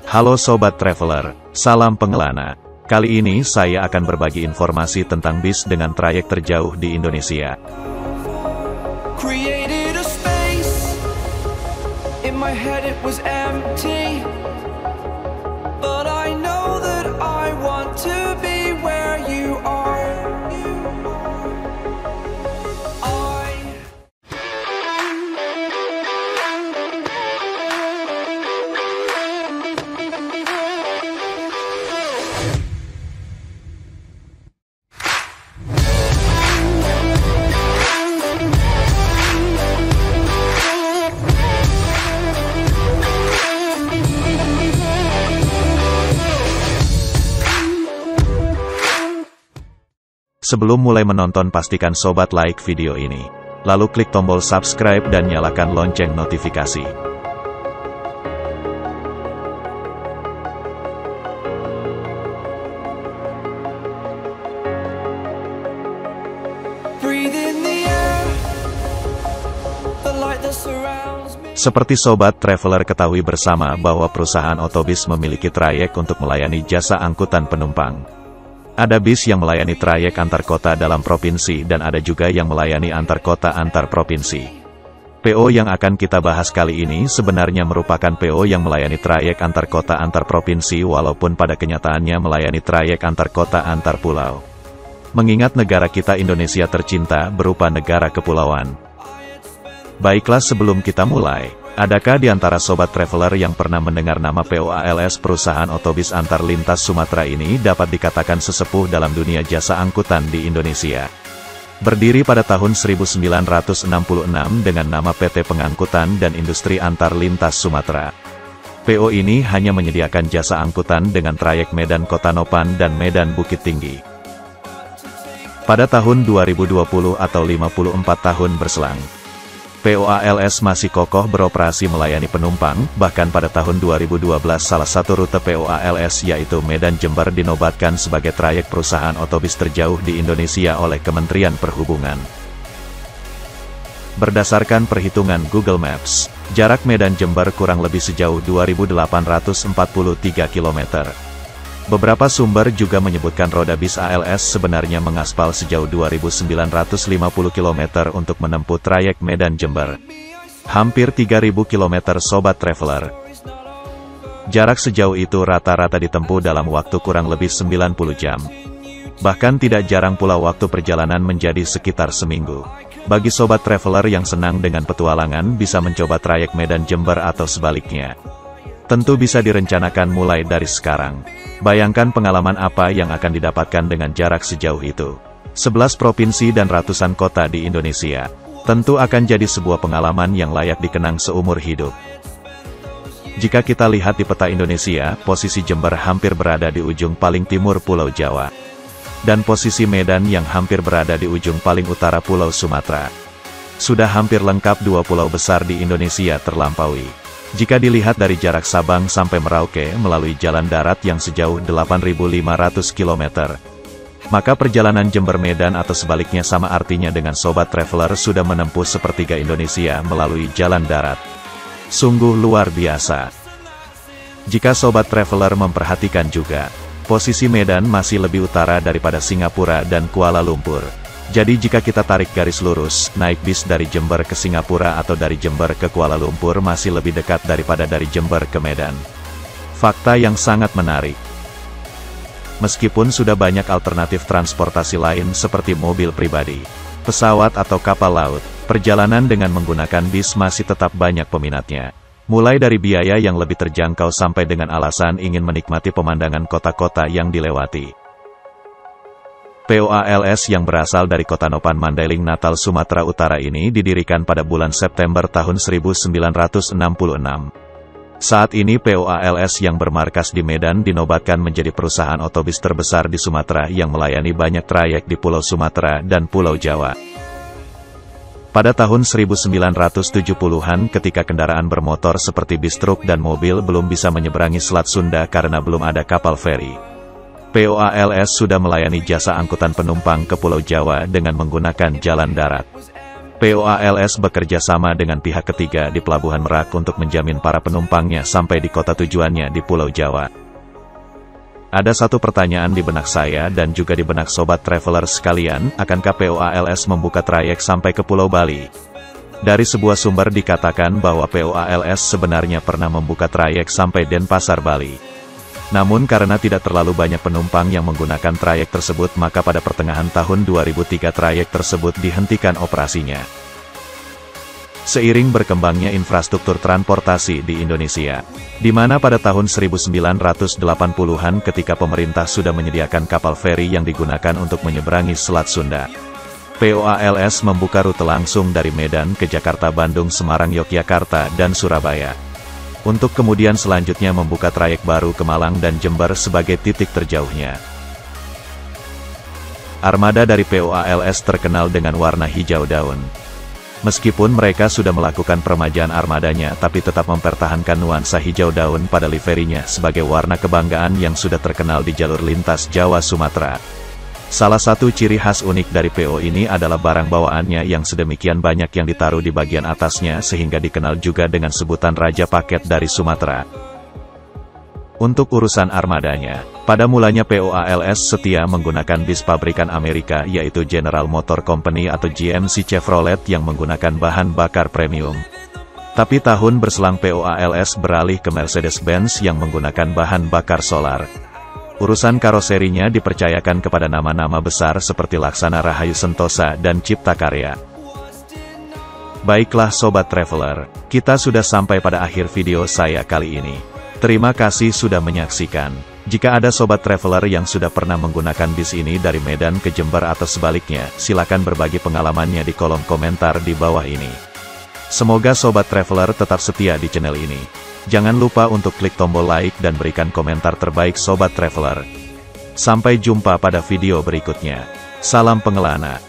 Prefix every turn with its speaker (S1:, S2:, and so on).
S1: Halo Sobat Traveler, salam pengelana. Kali ini saya akan berbagi informasi tentang bis dengan trayek terjauh di Indonesia.
S2: Created a space in my head, it was empty, but I know that I want to be where you are.
S1: Sebelum mulai menonton, pastikan Sobat like video ini. Lalu klik tombol subscribe dan nyalakan lonceng notifikasi. Seperti Sobat Traveler ketahui bersama bahwa perusahaan otobis memiliki trayek untuk melayani jasa angkutan penumpang. Ada bis yang melayani trayek antar kota dalam provinsi dan ada juga yang melayani antar kota antar provinsi. PO yang akan kita bahas kali ini sebenarnya merupakan PO yang melayani trayek antar kota antar provinsi walaupun pada kenyataannya melayani trayek antar kota antar pulau. Mengingat negara kita Indonesia tercinta berupa negara kepulauan. Baiklah, sebelum kita mulai, adakah di antara Sobat Traveler yang pernah mendengar nama POALS, perusahaan otobis antar lintas Sumatera ini dapat dikatakan sesepuh dalam dunia jasa angkutan di Indonesia. Berdiri pada tahun 1966 dengan nama PT Pengangkutan dan Industri Antar Lintas Sumatera. PO ini hanya menyediakan jasa angkutan dengan trayek Medan Kota Nopan dan Medan Bukit Tinggi. Pada tahun 2020 atau 54 tahun berselang, POALS masih kokoh beroperasi melayani penumpang, bahkan pada tahun 2012 salah satu rute POALS yaitu Medan Jember dinobatkan sebagai trayek perusahaan otobis terjauh di Indonesia oleh Kementerian Perhubungan. Berdasarkan perhitungan Google Maps, jarak Medan Jember kurang lebih sejauh 2.843 km. Beberapa sumber juga menyebutkan roda bis ALS sebenarnya mengaspal sejauh 2.950 km untuk menempuh trayek Medan Jember. Hampir 3.000 km Sobat Traveler. Jarak sejauh itu rata-rata ditempuh dalam waktu kurang lebih 90 jam. Bahkan tidak jarang pula waktu perjalanan menjadi sekitar seminggu. Bagi Sobat Traveler yang senang dengan petualangan bisa mencoba trayek Medan Jember atau sebaliknya. Tentu bisa direncanakan mulai dari sekarang. Bayangkan pengalaman apa yang akan didapatkan dengan jarak sejauh itu. 11 provinsi dan ratusan kota di Indonesia. Tentu akan jadi sebuah pengalaman yang layak dikenang seumur hidup. Jika kita lihat di peta Indonesia, posisi Jember hampir berada di ujung paling timur Pulau Jawa. Dan posisi Medan yang hampir berada di ujung paling utara Pulau Sumatera. Sudah hampir lengkap dua pulau besar di Indonesia terlampaui. Jika dilihat dari jarak Sabang sampai Merauke melalui jalan darat yang sejauh 8.500 km, maka perjalanan Jember-Medan atau sebaliknya sama artinya dengan Sobat Traveler sudah menempuh sepertiga Indonesia melalui jalan darat. Sungguh luar biasa. Jika Sobat Traveler memperhatikan juga, posisi Medan masih lebih utara daripada Singapura dan Kuala Lumpur. Jadi jika kita tarik garis lurus, naik bis dari Jember ke Singapura atau dari Jember ke Kuala Lumpur masih lebih dekat daripada dari Jember ke Medan. Fakta yang sangat menarik. Meskipun sudah banyak alternatif transportasi lain seperti mobil pribadi, pesawat atau kapal laut, perjalanan dengan menggunakan bis masih tetap banyak peminatnya. Mulai dari biaya yang lebih terjangkau sampai dengan alasan ingin menikmati pemandangan kota-kota yang dilewati. POALS yang berasal dari Kota Nopan Mandailing Natal Sumatera Utara ini didirikan pada bulan September tahun 1966. Saat ini POALS yang bermarkas di Medan dinobatkan menjadi perusahaan otobis terbesar di Sumatera yang melayani banyak trayek di Pulau Sumatera dan Pulau Jawa. Pada tahun 1970-an ketika kendaraan bermotor seperti bis, truk dan mobil belum bisa menyeberangi Selat Sunda karena belum ada kapal feri. POALS sudah melayani jasa angkutan penumpang ke Pulau Jawa dengan menggunakan jalan darat. POALS bekerja sama dengan pihak ketiga di Pelabuhan Merak untuk menjamin para penumpangnya sampai di kota tujuannya di Pulau Jawa. Ada satu pertanyaan di benak saya dan juga di benak sobat traveler sekalian, akankah POALS membuka trayek sampai ke Pulau Bali? Dari sebuah sumber dikatakan bahwa POALS sebenarnya pernah membuka trayek sampai Denpasar, Bali. Namun karena tidak terlalu banyak penumpang yang menggunakan trayek tersebut, maka pada pertengahan tahun 2003 trayek tersebut dihentikan operasinya. Seiring berkembangnya infrastruktur transportasi di Indonesia, di mana pada tahun 1980-an ketika pemerintah sudah menyediakan kapal feri yang digunakan untuk menyeberangi Selat Sunda, POALS membuka rute langsung dari Medan ke Jakarta, Bandung, Semarang, Yogyakarta, dan Surabaya. Untuk kemudian selanjutnya membuka trayek baru ke Malang dan Jember sebagai titik terjauhnya. Armada dari POALS terkenal dengan warna hijau daun. Meskipun mereka sudah melakukan peremajaan armadanya, tapi tetap mempertahankan nuansa hijau daun pada liverinya sebagai warna kebanggaan yang sudah terkenal di jalur lintas Jawa-Sumatera. Salah satu ciri khas unik dari PO ini adalah barang bawaannya yang sedemikian banyak yang ditaruh di bagian atasnya sehingga dikenal juga dengan sebutan Raja Paket dari Sumatera. Untuk urusan armadanya, pada mulanya POALS setia menggunakan bis pabrikan Amerika yaitu General Motor Company atau GMC Chevrolet yang menggunakan bahan bakar premium. Tapi tahun berselang POALS beralih ke Mercedes-Benz yang menggunakan bahan bakar solar. Urusan karoserinya dipercayakan kepada nama-nama besar seperti Laksana Rahayu Sentosa dan Cipta Karya. Baiklah Sobat Traveler, kita sudah sampai pada akhir video saya kali ini. Terima kasih sudah menyaksikan. Jika ada Sobat Traveler yang sudah pernah menggunakan bis ini dari Medan ke Jember atau sebaliknya, silakan berbagi pengalamannya di kolom komentar di bawah ini. Semoga Sobat Traveler tetap setia di channel ini. Jangan lupa untuk klik tombol like dan berikan komentar terbaik Sobat Traveler. Sampai jumpa pada video berikutnya. Salam pengelana.